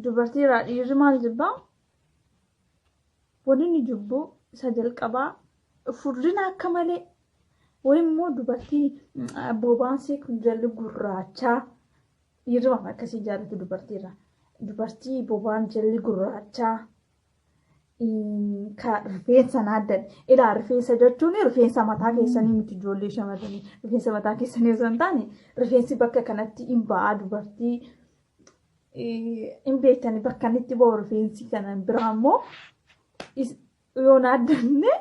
dubartii dhiirri maal jibbaa? Wanni ni jibbu isa jalqabaa furdina akka malee wayimmoo dubartii bobaansii kun jalli gurraachaa dhiirri waan akkasii jaallatu dubartiirra. Dubartii bobaan jalli gurraachaa ka rifeensa naaddan ilaa rifeensa jechuun rifeensa mataa keessanii miti ijoollee shamarranii rifeensa mataa keessanii osoo hin taane rifeensi bakka kanatti hin ba'aa dubartii hin beektani bakka itti ba'u rifeensi kana biraa immoo yoo naaddanne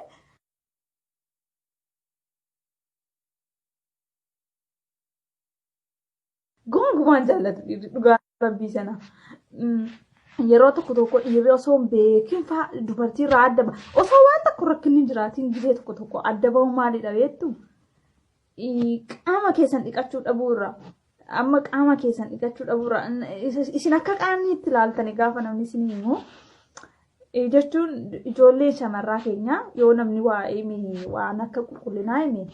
gongumaan jaallatu dhugaa rabbii sana. Yeroo tokko dhiirri osoo hin beekin fa'aa dubartii irraa adda ba'a. Osoo waan tokko rakkinni jiraatiin gizee tokko adda ba'u maalidha beektu? Qaama keessan dhiqachuu dhabuurra. Amma qaama keessan dhiqachuu dhabuurra. Isin akka qaamni itti ilaaltani gaafa namni isin himu. Jechuun ijoollee shamarraa keenya yoo namni waan akka qulqullinaa hime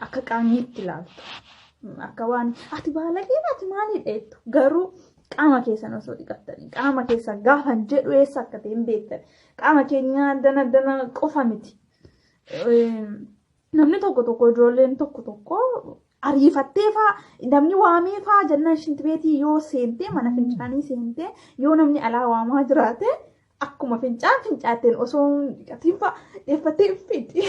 akka qaamni itti ilaaltu. Akka waan ati baalagee ati maalidha jettu garuu qaama keessan osoo dhiqattanii qaama keessan gaafa jedhu eessa akka ta'e hin beektan qaama keenya dana qofa miti. Namni tokko ijoolleen tokko ariifattee fa'aa namni waamee fa'aa jennaan shintibeetii yoo seentee mana fincaanii seentee yoo namni alaa waamaa jiraate akkuma fincaatteen osoo dhiqatiin fa'aa dheeffattee fiddi.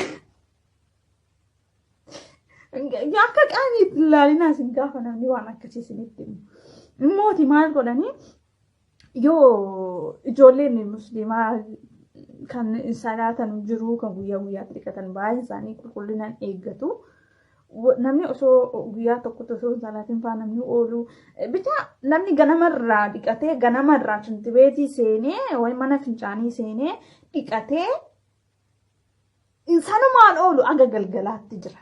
Akka qaaniitti ilaalinaa isin gaafa namni waan akkasii isinitti himu. Mooti maal godhanii yoo ijoolleen musliimaa kan salaatan jiru kan guyyaa guyyaatti dhiqatan baay'een isaanii qulqullinaan eeggatu. Namni osoo guyyaa tokkotti osoo salaatiin fa'aa namni oolu bitaa namni ganamarraa dhiqatee ganamarraa shintibeetii seenee wayi mana fincaanii seenee dhiqatee sanumaan oolu aga galgalaatti jira.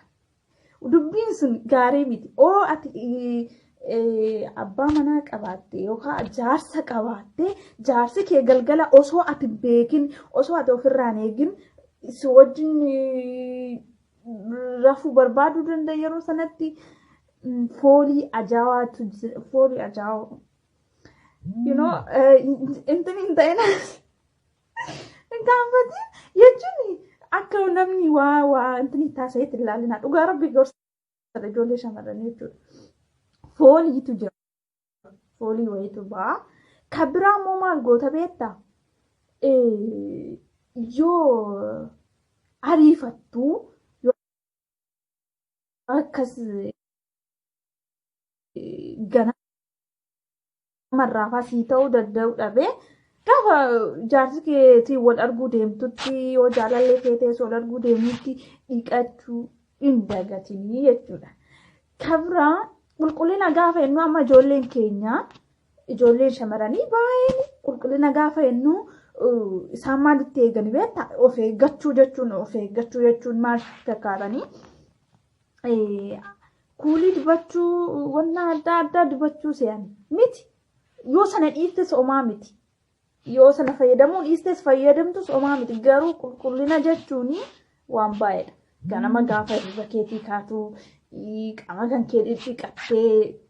Dubbiin sun gaarii miti. Oo ati abbaa manaa qabaatte yookaan jaarsa qabaatte jaarsi kee galgala osoo ati beekin osoo ati ofirraan eegin si wajjin rafuu barbaaduu danda'a yeroo sanatti foolii ajaawaatu foolii ajaawaa. Intin hin ta'in gaafati jechuun akka namni waa intin taasayetti ilaalina dhugaa rabbii gorsa ijoollee shamarranii jechuudha. Fooliitu jira. Foolii wayitu ba'a. Kan biraa immoo maal goota beektaa? Yoo ariifattuu akkas ganamarraa fasii ta'uu danda'u dhabee gaafa jaarsi keetii wal arguu deemtutti yoo jaalallee keetees wal arguu deemutti dhiqachuu hin dagatinii jechuudha. Kan biraa qulqullina gaafa jennu amma ijoolleen keenya ijoolleen shamarranii baay'een qulqullina gaafa jennu isaan maalitti eegani beektaa? Of eeggachuu jechuun maal fakkaatanii? Kuulii dibachuu wanna adda addaa dibachuu se'an miti. Yoo sana dhiistes homaa miti. Yoo sana fayyadamuu dhiistes fayyadamtus homaa miti. Garuu qulqullina jechuun waan baay'eedha. Ganama gaafa irra keetii kaatu qaama kan kee dhiqattee